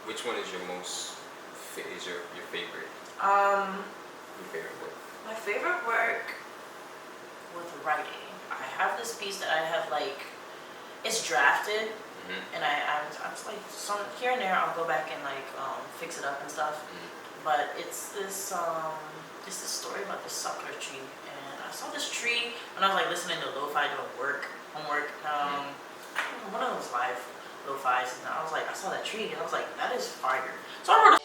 Which one is your most is your favorite? Your favorite work? My favorite work with writing. I have this piece that I have like, it's drafted, and I'm just like some here and there I'll go back and like fix it up and stuff. But it's this story about this sucker tree, and I saw this tree when I was like listening to lo-fi doing homework. One of those live lo-fi's, and I was like, I saw that tree, and I was like, that is fire. So I wrote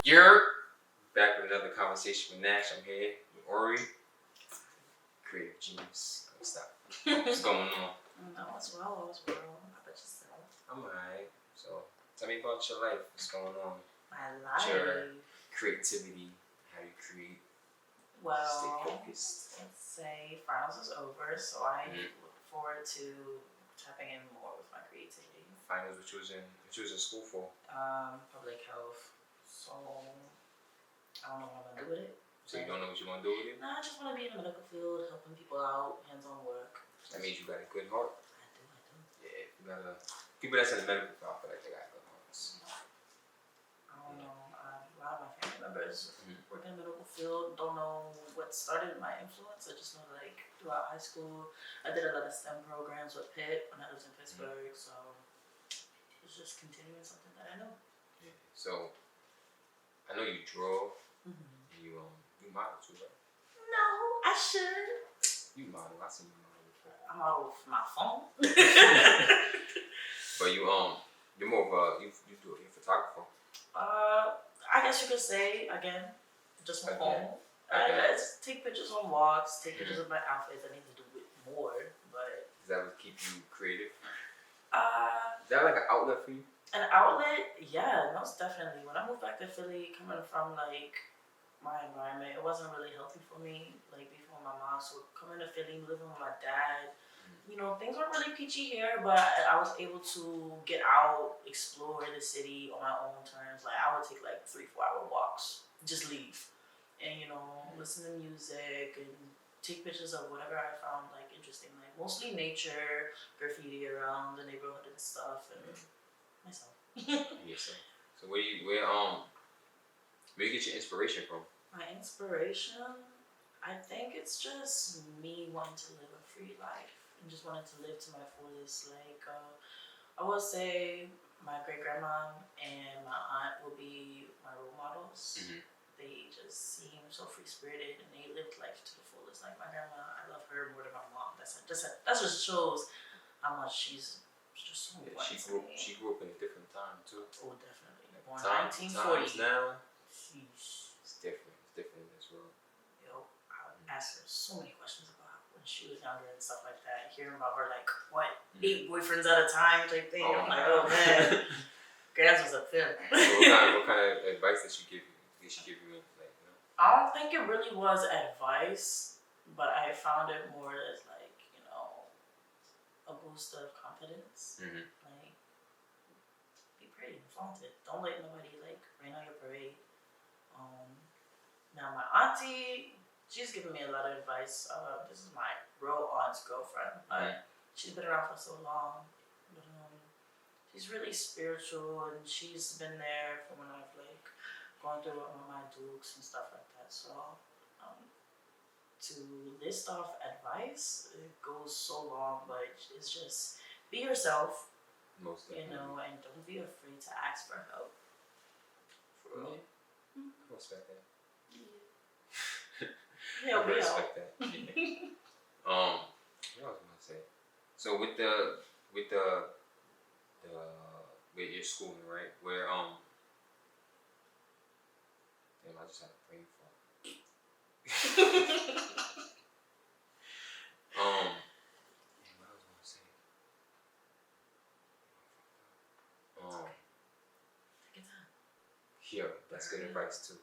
You're back with another conversation with Nash. I'm here with Ori, creative genius. Stop. What's going on? No, as well. How about yourself? I'm alright. So, tell me about your life. What's going on? My life. Your creativity. How you create. Well, stay focused. Let's say finals is over, so I look forward to tapping in more with my creativity. Finals, which was in school for? Public health. So I don't know what I'm gonna do with it. So you don't know what you want to do with it? No, I just want to be in the medical field, helping people out, hands-on work. That means you got a good heart. I do. Yeah, you gotta. People that's in the medical field, I feel like they got good hearts. I don't know. A lot of my family members work in the medical field. Don't know what started my influence. I just know like throughout high school, I did a lot of STEM programs with Pitt when I was in Pittsburgh. So it's just continuing something that I know. Yeah. So I know you draw. You model too, right? No, I should. You model. I seen you model before. I model for my phone. But you're more of a you're a photographer. I guess you could say again, just my phone. I just take pictures on walks, take pictures of my outfits. I need to do it more, but does that would keep you creative? Is that like an outlet for you? An outlet, yeah, most definitely. When I moved back to Philly, coming from like my environment, it wasn't really healthy for me. Like before my mom, so coming to Philly, living with my dad, you know, things weren't really peachy here, but I was able to get out, explore the city on my own terms. Like I would take like 3-4 hour walks, just leave, and you know, listen to music and take pictures of whatever I found like interesting, like mostly nature, graffiti around the neighborhood and stuff, and myself. Yes, sir. So where you get your inspiration from? My inspiration, I think it's just me wanting to live a free life and just wanting to live to my fullest. Like I would say my great grandma and my aunt will be my role models. They just seem so free spirited and they lived life to the fullest. Like my grandma, I love her more than my mom. That just shows how much she's just so important. She grew up in a different time too. Oh, definitely. Born 1940. Times now. Sheesh. It's different. It's different in this world. Yo, I would ask her so many questions about when she was younger and stuff like that. Hearing about her, like, what, 8 boyfriends at a time type thing. I'm like, oh man. Grands was a film. So what kind of advice did she give you? Like, you know? I don't think it really was advice, but I found it more as like, you know, a boost of confidence. Like, be pretty, flaunt it. Don't let nobody like rain on your parade. Now my auntie, she's given me a lot of advice. This is my real aunt's girlfriend. She's been around for so long. But, she's really spiritual and she's been there for when I've like gone through my dukes and stuff like that. So to list off advice, it goes so long, but it's just be yourself. Most definitely. You know, and don't be afraid to ask for help. For real? I respect that. Yeah, I respect that. What else was I gonna say? So with your schooling, right? Where damn, I just had a brain fart. What else was I gonna say? Take your time. Here, that's good advice too.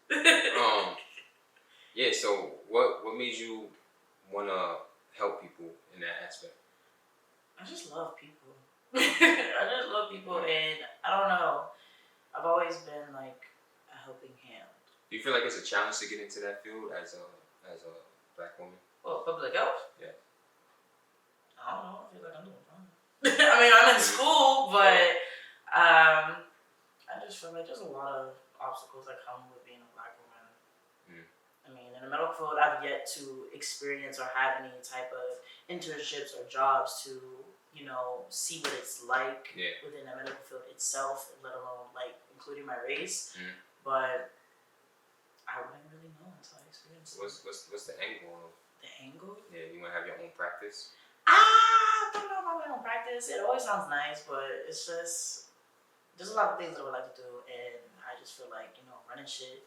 Yeah, so what made you want to help people in that aspect? I just love people. I just love people, and I don't know. I've I've always been like a helping hand. Do you feel like it's a challenge to get into that field as a black woman? Well, public health? Yeah. I don't know. I feel like I'm doing fine. I mean, I'm in school, but I just feel like there's a lot of obstacles that come with being a black woman. I mean, in the medical field, I've yet to experience or have any type of internships or jobs to, you know, see what it's like within the medical field itself, let alone like including my race. But I wouldn't really know until I experience it. What's the angle? The angle? Yeah, you wanna have your own practice? I don't know about my own practice. It always sounds nice, but it's just there's a lot of things that I would like to do, and I just feel like, you know, running shit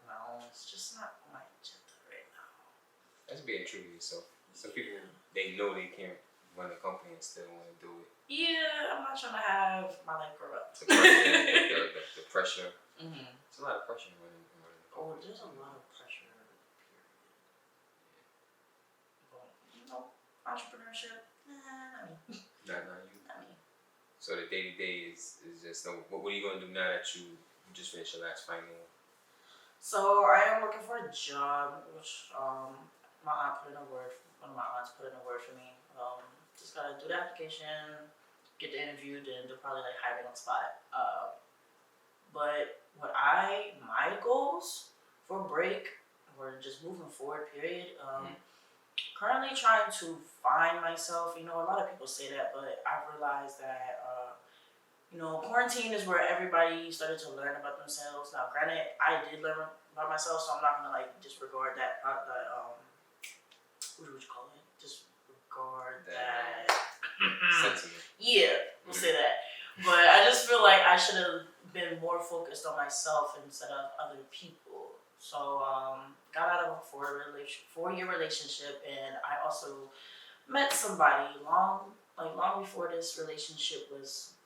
on my own is just not my agenda right now. That's being true to yourself. Some people, they know they can't run a company and still want to do it. Yeah, I'm not trying to have my life grow up. The pressure, the pressure. It's a lot of pressure running a company. Oh, there's a lot of pressure, period. But, you know, entrepreneurship, not me. Not you. Not me. So the day-to-day is just, what are you going to do now that you just finished your last final? So I am looking for a job, which my aunt put in a word. One of my aunts put in a word for me. Just gotta do the application, get the interview, then they'll probably like hire me on the spot. But my goals for break or just moving forward, period. Currently trying to find myself. You know, a lot of people say that, but I've realized that you know, quarantine is where everybody started to learn about themselves. Now, granted, I did learn about myself, so I'm not gonna like disregard that. What would you call it? Disregard that. Sentiment. Yeah, we'll say that. But I just feel like I should have been more focused on myself instead of other people. So got out of a 4-year relationship, and I also met somebody long before this relationship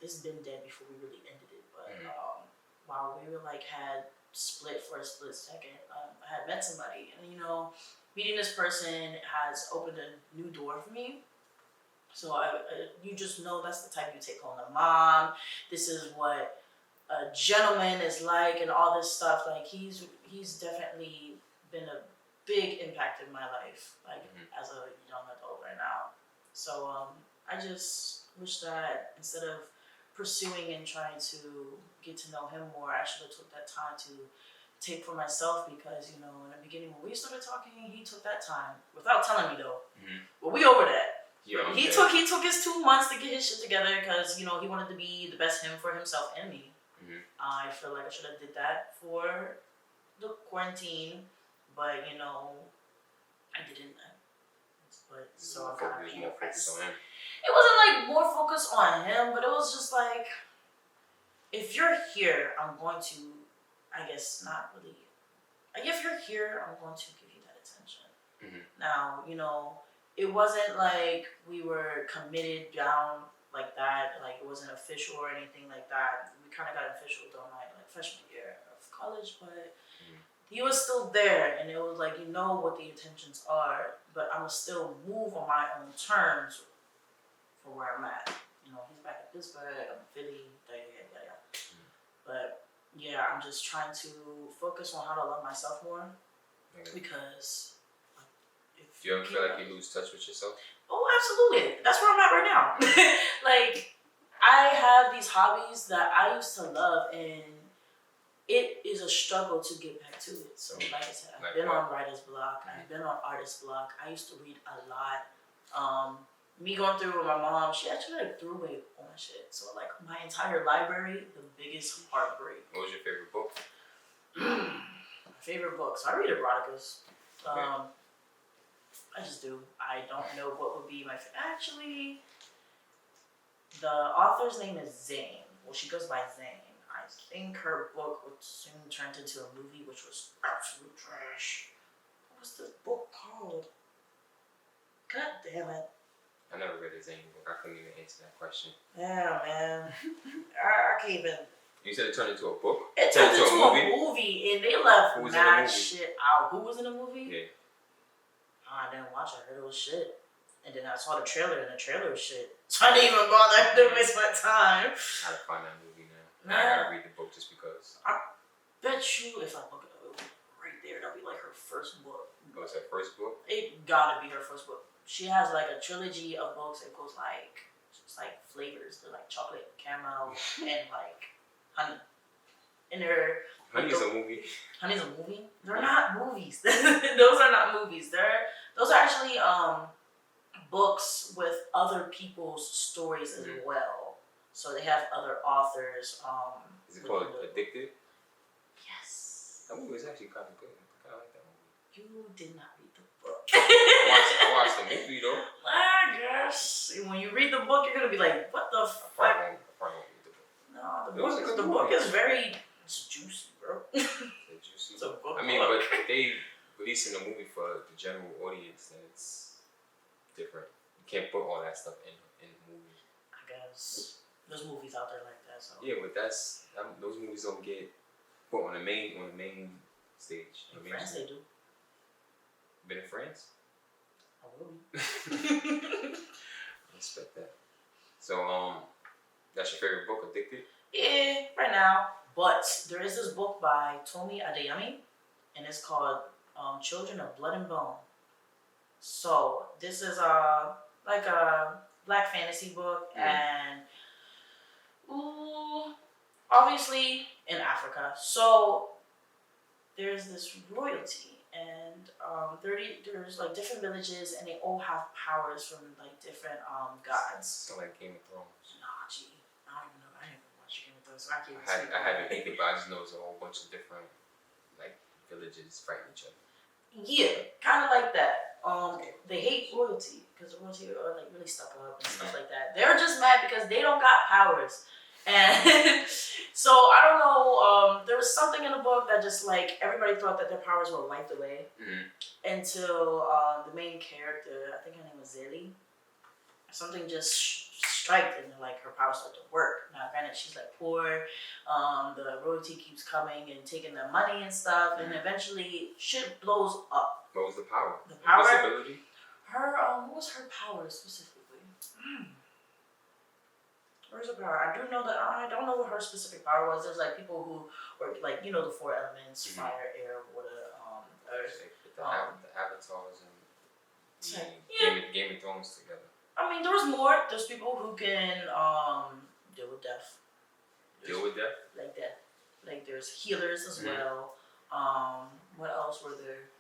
it's been dead before we really ended it. But while we were had split for a split second, I had met somebody, and you know, meeting this person has opened a new door for me. So you just know that's the type you take home to mom. This is what a gentleman is like, and all this stuff. Like he's definitely been a big impact in my life, as a young adult right now. So I just wish that instead of pursuing and trying to get to know him more, I should have took that time to take for myself, because you know, in the beginning when we started talking, he took that time without telling me though. But we over that. Yeah, he took his 2 months to get his shit together, because you know, he wanted to be the best him for himself and me. I feel like I should have did that for the quarantine, but you know, I didn't. But so I'm kind of being focused on him. It wasn't like more focused on him, but it was just like, if you're here, I'm going to, I guess not really. Like if you're here, I'm going to give you that attention. Now, you know, it wasn't like we were committed down like that. Like it wasn't official or anything like that. We kind of got official during my freshman year of college, but he was still there, and it was like, you know what the intentions are, but I'm gonna still move on my own terms for where I'm at. You know, he's back at Pittsburgh, I'm in Philly, yada. But yeah, I'm just trying to focus on how to love myself more, because if do you ever feel like you lose touch with yourself? Oh, absolutely. That's where I'm at right now. Like, I have these hobbies that I used to love, and it is a struggle to get back to it. So, like I said, I've been on writer's block. I've been on artist block. I used to read a lot. Me going through with my mom, she actually threw away all my shit. So, like, my entire library, the biggest heartbreak. What was your favorite book? My favorite book. So, I read eroticas. I just do. I don't know what would be my actually, the author's name is Zane. Well, she goes by Zane. I think her book would soon turn into a movie, which was absolute trash. What was this book called? God damn it. I never read a Zane book. I couldn't even answer that question. Yeah, man. I can't even. You said it turned into a book? It turned into a movie, and they left mad shit out. Who was in the movie? Yeah. I didn't watch it. I heard it was shit. And then I saw the trailer, and the trailer was shit. So I didn't even bother to waste my time. I gotta find that movie now. Yeah. I gotta read the book just because. Bet you if I look at it right there, that'll be like her first book. Oh, it's her first book? It gotta be her first book. She has like a trilogy of books. It goes like, it's like flavors. They're like chocolate, caramel, and like honey. And they're Honey's a movie. Honey's a movie? They're not movies. Those are not movies. Those are actually books with other people's stories as well. So they have other authors. Is it called Addicted? Yes. That movie was actually kind of good. I like that movie. You did not read the book. I watched the movie though. I guess when you read the book, you're gonna be like, "What the fuck?" I probably won't read the book. No, the book is very juicy, bro. Juicy. It's a book. I mean, but they releasing a movie for the general audience, and it's different. You can't put all that stuff in the movie. I guess there's movies out there like that. So yeah, but those movies don't get put on the main stage. In France, they do. Been in France? I will be. I respect that. So, that's your favorite book, Addicted? Yeah, right now. But there is this book by Sony A7iii, and it's called Children of Blood and Bone. So this is like a black fantasy book, and obviously in Africa. So there's this royalty, and there's like different villages, and they all have powers from like different gods. So like Game of Thrones. Nah, gee, I don't even know. I haven't watched Game of Thrones, so I can't. I haven't either, but I just know it's a whole bunch of different like villages fighting each other. Yeah, kind of like that. They hate royalty because the royalty are like really stuck up and stuff like that. They're just mad because they don't got powers. And so I don't know. There was something in the book that just like everybody thought that their powers were wiped away until the main character, I think her name was Zilly, something just striked and like her powers started to work. Now, granted, she's like poor. The royalty keeps coming and taking their money and stuff, and eventually shit blows up. What was the power? The power. What's the ability? Her what was her power specifically? Where's her power? I do know that I don't know what her specific power was. There's like people who were like, you know, the four elements: fire, air, water, earth. The avatars and Game of Thrones together. I mean, there was more. There's people who can deal with death. Deal with death? Like that. Like there's healers as well. What else were there?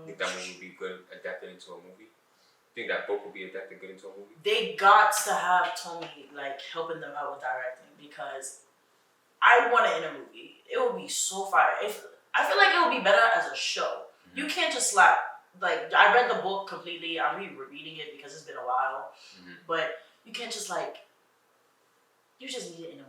Think that movie would be good adapted into a movie? Think that book would be adapted good into a movie? They got to have Tony like helping them out with directing because I want it in a movie. It would be so fire. If I feel like it would be better as a show. You can't just slap. Like I read the book completely. I'm rereading it because it's been a while. But you can't just like. You just need it in a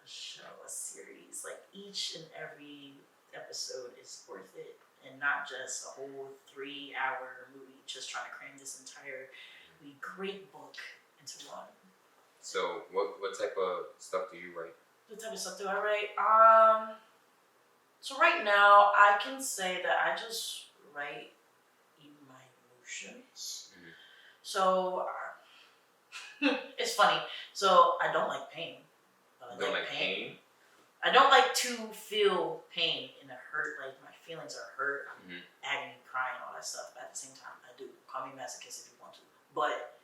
show, a series. Like each and every episode is worth it, and not just a whole 3-hour movie just trying to cram this entire great book into one. So what type of stuff do you write? What type of stuff do I write? So right now I can say that I just write my emotions. So it's funny. So I don't like pain. But I like pain. I don't like to feel pain and it hurt. Like my feelings are hurt, agony, crying, all that stuff. But at the same time, I do. Call me masochist if you want to. But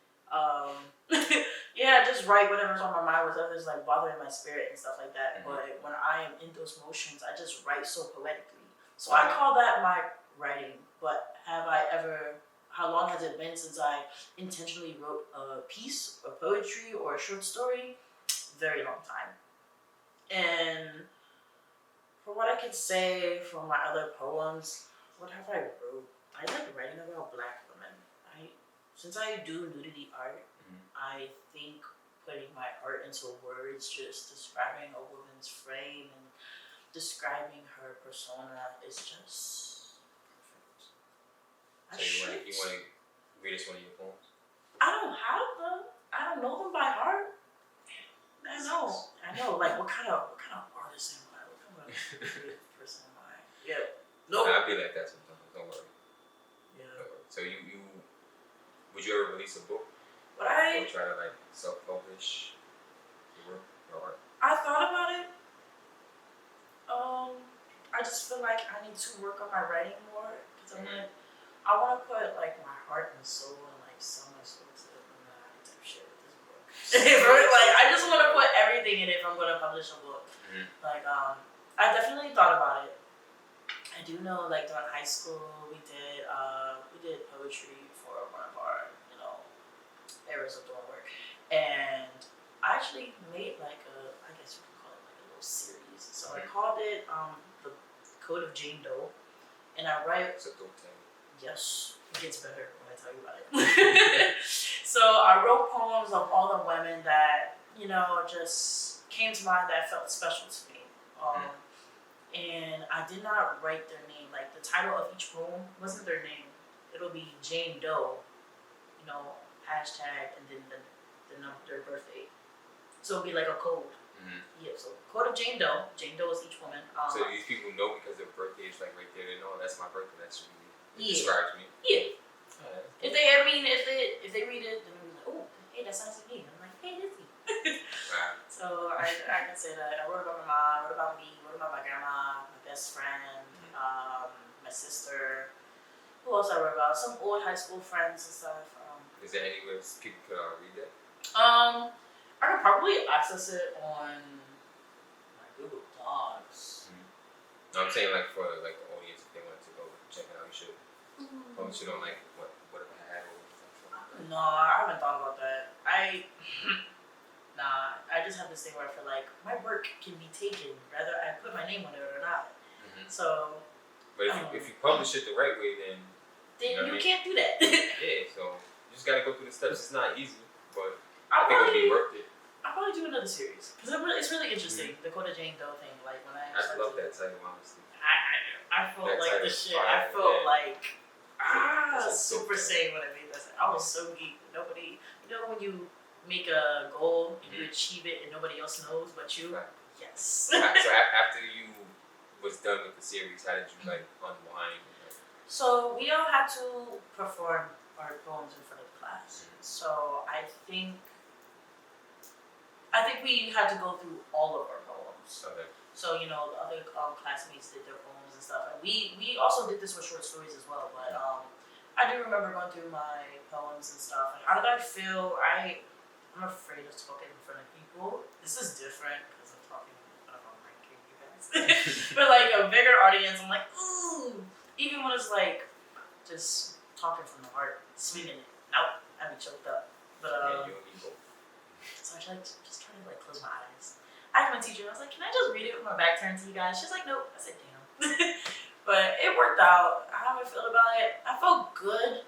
yeah, just write whatever's on my mind, whatever's like bothering my spirit and stuff like that. But when I am in those motions, I just write so poetically. So I call that my writing. But how long has it been since I intentionally wrote a piece of poetry or a short story? Very long time. And for what I could say from my other poems, what have I wrote? I like writing about Black women. Since I do nudity art, I think putting my art into words, just describing a woman's frame and describing her persona is just perfect. So you want to read us one of your poems? I don't have them. I don't know them by heart. I know. Like what kind of artist am I? What kind of creative person am I? Yeah. No. I'd be like that sometimes. Don't worry. Yeah. Don't worry. So you would you ever release a book? just feel like I need to work on my writing more because I'm like, I want to put like my heart and soul and like sell my soul to type shit with this book. Like I just want to put everything in it if I'm gonna publish a book. Like I definitely thought about it. I do know like during high school we did poetry for one of our areas of doing work, and I actually made like I guess you could call it like a little series. So I called it the Code of Jane Doe, and I write. It's a dope thing. Yes, it gets better when I tell you about it. So I wrote poems of all the women that just came to mind that felt special to me. And I did not write their name. Like the title of each poem wasn't their name. It'll be Jane Doe, hashtag, and then the number, their birthday. So it'll be like a code. Yeah, so Code of Jane Doe. Jane Doe is each woman. So these people know because their birthday is like right there. They know that's my birthday. That's really describes me. Yeah. If they read it, then they'll be like, oh, hey, that sounds like me. And I'm like, hey, it's me. Wow. So I can say that I wrote about my mom, wrote about me, wrote about my grandma, my best friend, my sister. Who else I wrote about? Some old high school friends and stuff. Is there any way people could read that? I could probably access it on my Google Docs. No, I'm saying like for like the audience, if they wanted to go check it out, you should. Publish it on like what a pad or something. No, I haven't thought about that. I just have this thing where I feel like my work can be taken whether I put my name on it or not. So. But if you publish it the right way, then you can't do that. Yeah, so you just gotta go through the steps. It's not easy, but I think it'll be worth it. I'll probably do another series because it's really interesting. The Code of Jane Doe thing, like when I love that title, honestly. I felt that like the shit. I felt like Super Saiyan when I made that. I was so geeked. Nobody, when you make a goal and you achieve it and nobody else knows but you. Right. Yes. So after you was done with the series, how did you like unwind? So we all had to perform our poems in front of the class. So I think we had to go through all of our poems. Okay. So the other classmates did their poems and stuff, and we also did this with short stories as well. But I do remember going through my poems and stuff. And how did I feel? I'm afraid of talking in front of people. This is different because I'm talking in front of my you guys. But like a bigger audience, I'm like, ooh. Even when it's like just talking from the heart, swinging it. Nope, I be choked up. But so I just try to like close my eyes. I asked my teacher, I was like, can I just read it with my back turned to you guys? She's like, nope. I said, damn. But it worked out. How I felt about it, I felt good,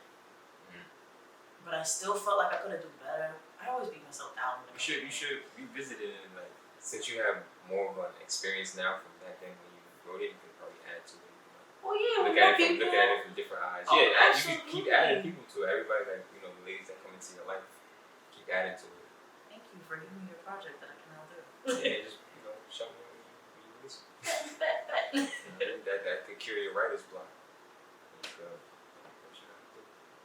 but I still felt like I could have done better. I always beat myself down. You should revisit it, and like since you have more of an experience now from back then when you wrote it, you can probably add to it. Well, yeah, look at it from different eyes. Oh, yeah, absolutely. You can keep adding people to it. Everybody the ladies that come into your life, keep adding to it. Thank you for giving me your project that I can now do. Yeah, just show me when you listen. Bet. That could cure your writer's block.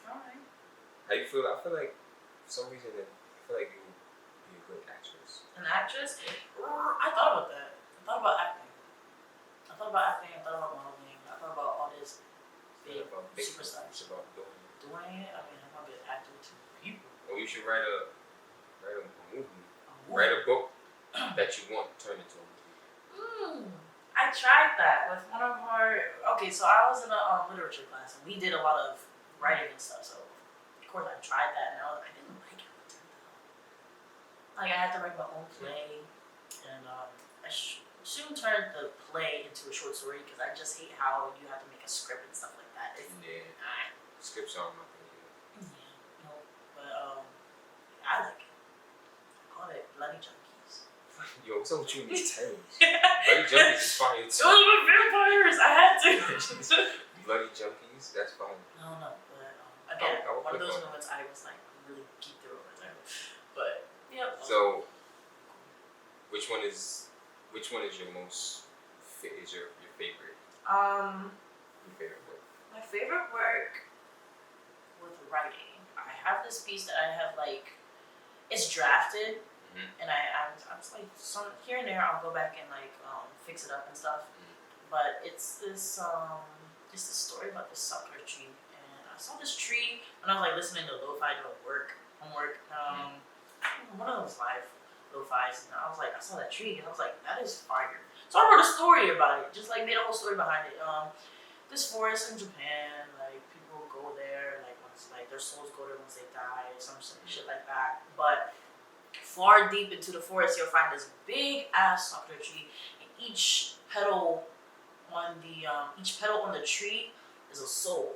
Alright. How you feel? I feel like for some reason you would be a good actress. An actress? I thought about that. I thought about acting. I thought about modeling. I thought about all this big superstars. It's about doing it. I mean, I'm a good actor to people. Well, you should write a movie. Write a book that you want turned into a movie. I tried that with one of our. Okay, so I was in a literature class and we did a lot of writing and stuff. So of course I tried that and I didn't like how it turned out. Like I had to write my own play, and I soon turned the play into a short story because I just hate how you have to make a script and stuff like that. Scripts aren't my thing. Yeah, no, but I like it. I call it Bloody Junkies. Yo, what's up with you and these titles? Bloody Junkies is fire too. Those were vampires. I had to. Bloody Junkies, that's fine. No, but again, one of those moments I was like really geeked through over there. But yeah. So, which one is your most your favorite? Your favorite work. My favorite work with writing. I have this piece that I have it's drafted, and I'm just like some here and there I'll go back and fix it up and stuff. but it's this story about this sucker tree, and I saw this tree when I was like listening to lo-fi doing homework. One of those live lo-fi's, and I was like, I saw that tree, and I was like, that is fire. So I wrote a story about it, just like made a whole story behind it. This forest in Japan, like people go there, like once like their souls go there once they die, or some shit like that. But far deep into the forest, you'll find this big ass sakura tree, and each petal on the tree is a soul.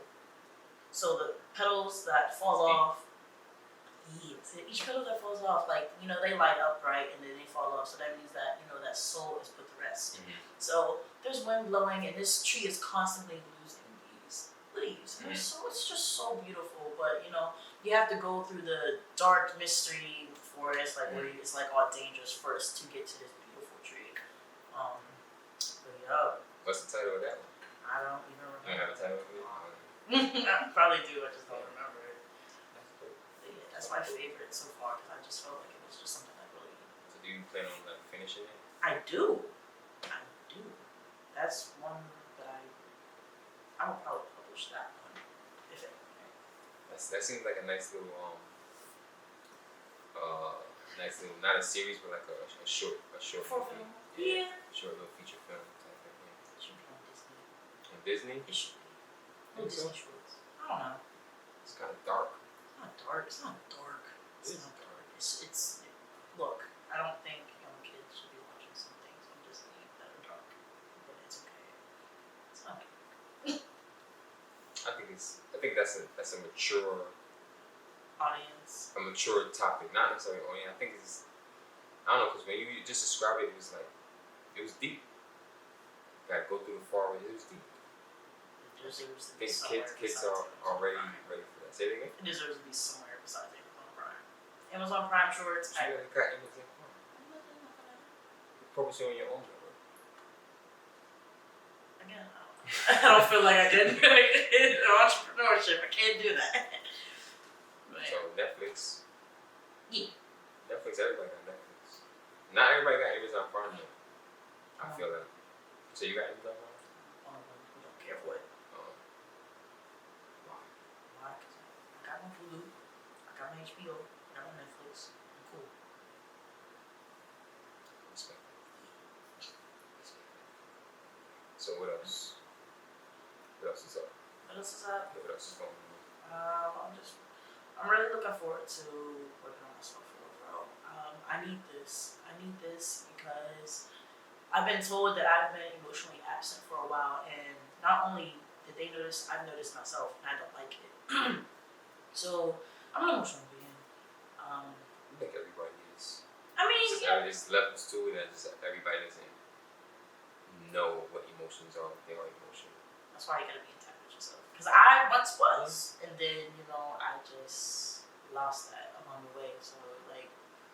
So the petals that fall off, each petal that falls off, like they light up, right, and then they fall off. So that means that that soul is put to rest. So there's wind blowing, and this tree is constantly losing these leaves. And it's just so beautiful. But you have to go through the dark mystery forest, like where it's like all dangerous first to get to this beautiful tree. But yeah. What's the title of that one? I don't even remember. You don't have a title of it? I probably do. I just don't remember it. That's cool. But yeah, that's my favorite so far because I just felt like it was just something that really. So do you plan on like finishing it? I do. That's one that I would probably publish that one if anything. That seems like a nice little not a series but like a short Film. movie. Yeah. Short little feature film type of thing. It should be on Disney. On Disney? It should be. Think so? Disney shorts. I don't know. It's kind of dark. It's not dark. It's not dark. It's not dark. It's look. I don't think young kids should be watching some things on Disney that are dark, but it's okay. It's not. I think that's a mature Audience. a mature topic, not necessarily. I think it's. I don't know, because when you just described it, it was deep. Gotta go through the forest. It was deep. It deserves to I be think somewhere. kids are already ready for that. Say it again. It deserves to be somewhere besides Amazon Prime. Amazon Prime shorts. You got Amazon Prime. Focus on your own network. Again, I don't feel like I did entrepreneurship. I can't do that. But, So Netflix. yeah. Netflix. Everybody got Netflix. Not everybody got Amazon Prime though. I feel that. So you got Amazon Prime? We don't care for it. Why? Why? 'Cause I got my Hulu, I got my HBO, I got my Netflix. I'm cool. Respect. So what else? What else is up? What else is up? What else is going on? I'm really looking forward to working on myself overall. I need this because I've been told that I've been emotionally absent for a while, and not only did they notice, I've noticed myself, and I don't like it. So I'm an emotional being. I think everybody is. I mean, There's levels to it, and just everybody doesn't know what emotions are. They are emotional. that's why you gotta be in touch with yourself. Because I once was, and then I just lost that along the way. So like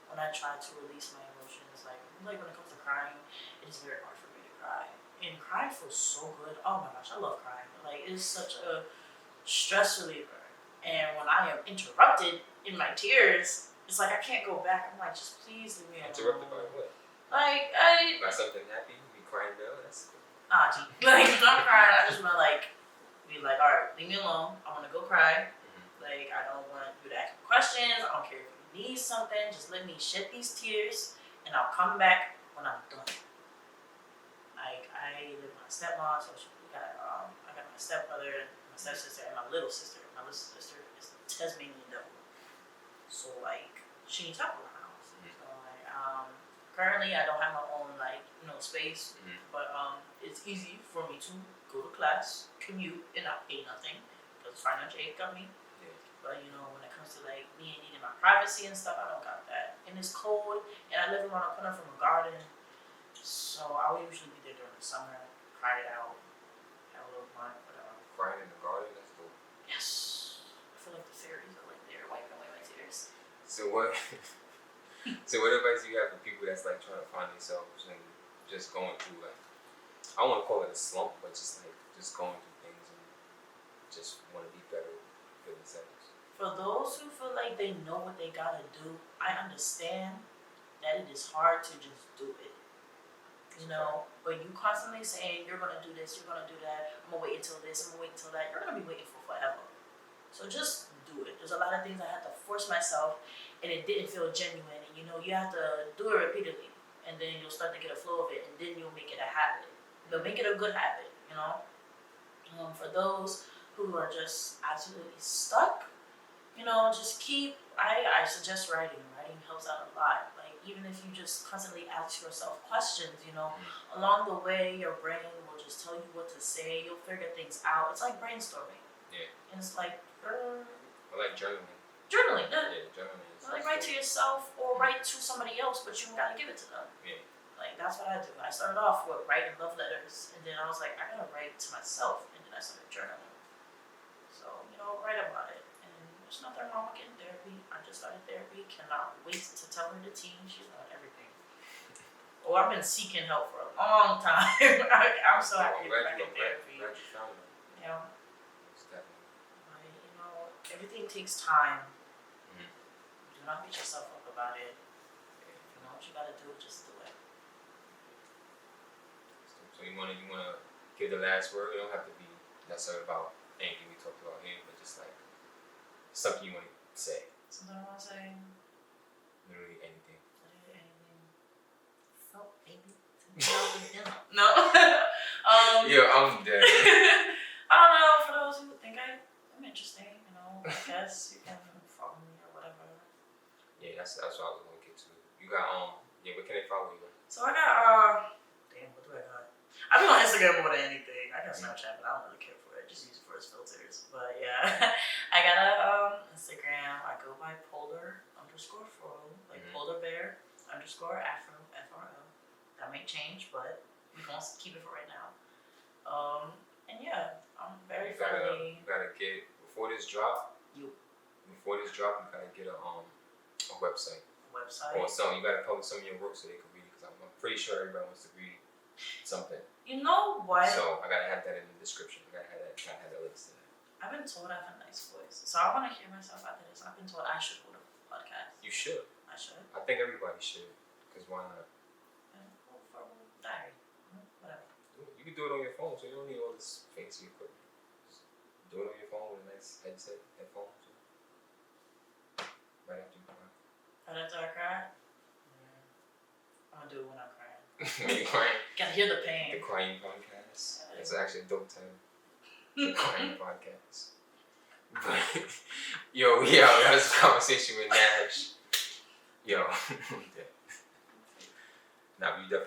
when I try to release my emotions, like when it comes to crying, it is very hard for me to cry. And crying feels so good. Oh my gosh, I love crying. Like it's such a stress reliever. And when I am interrupted in my tears, it's like I can't go back. I'm like, just please leave me alone. Interrupted by what? Like By something happy? You be crying though? That's cool. gee. Like when I'm crying, I just wanna be like, alright, leave me alone. I wanna go cry. Like I don't want you to ask me questions. I don't care if you need something. Just let me shed these tears, and I'll come back when I'm done. Like I live with my stepmom, so I got my stepmother, my stepsister, and my little sister. My little sister is the Tasmanian devil. So like she needs help around the house. So like currently I don't have my own space, but it's easy for me to go to class, commute, and not pay nothing because financial aid got me. Yeah. But when it comes to me needing my privacy and stuff, I don't got that. And it's cold, and I live around a corner from a garden, so I would usually be there during the summer, cry it out, have a little fun, whatever. Crying in the garden? That's cool. Yes. I feel like the fairies are there wiping away my tears. So what advice do you have for people that's trying to find themselves and just going through I don't want to call it a slump, but just going through things and just want to be better for themselves? For those who feel like they know what they gotta do, I understand that it is hard to just do it. You know, but you constantly saying you're gonna do this, you're gonna do that. I'm gonna wait until this, I'm gonna wait until that. You're gonna be waiting for forever. So just do it. There's a lot of things I had to force myself, and it didn't feel genuine. And you know, you have to do it repeatedly, and then you'll start to get a flow of it, and then you'll make it a habit. You'll make it a good habit. You know, for those who are just absolutely stuck, you know, just keep. I suggest writing. Writing helps out a lot. Like even if you just constantly ask yourself questions, you know, along the way, your brain will just tell you what to say. You'll figure things out. It's like brainstorming. Yeah. And it's like. I like journaling. Journaling, yeah. Journaling. Like write to yourself or write to somebody else, but you gotta give it to them. Yeah. Like that's what I do. I started off with writing love letters, and then I was like, I gotta write to myself, and then I started journaling. So you know, write about it, and there's nothing wrong with getting therapy. I just started therapy. Cannot wait to tell her the tea. She's on everything. Oh, I've been seeking help for a long time. I'm so happy to get therapy. Glad you found it. Yeah. Everything takes time. Do not beat yourself up about it. You know what you gotta do, just do it. So you wanna give the last word? It don't have to be necessarily about anything we talked about here, but just like something you wanna say. Something I wanna say? Literally anything. So baby, no. Yeah, I'm dead. I don't know, for those who think I'm interesting. I guess you can follow me or whatever. Yeah, that's what I was gonna get to. You got what can they follow you with? So I got damn, what do I got? I be on Instagram more than anything. I got Snapchat, but I don't really care for it. Just use it for its filters. But yeah, I got a Instagram. I go by polar_fro, like polar bear _afro FRO. That may change, but we gonna keep it for right now. And yeah, I'm very friendly. You gotta get before this drop. Before this drop, you gotta get a website. Or something. You gotta publish some of your work so they can read it. Because I'm pretty sure everybody wants to read something. You know what? So I gotta have that in the description. I gotta have that links to that. I've been told I have a nice voice, so I want to hear myself after this. I've been told I should hold a podcast. You should. I should. I think everybody should. Because why not? For diary. Whatever. You can do it on your phone, so you don't need all this fancy equipment. Just do it on your phone with a nice headphones. Right after you cry. Right after I cry? I'm gonna do it when I'm crying. When you crying? Gotta hear the pain. The Crying Podcast. It's actually a dope title. The Crying Podcast. But, yo, we had this conversation with Nash. Yo. Now, you definitely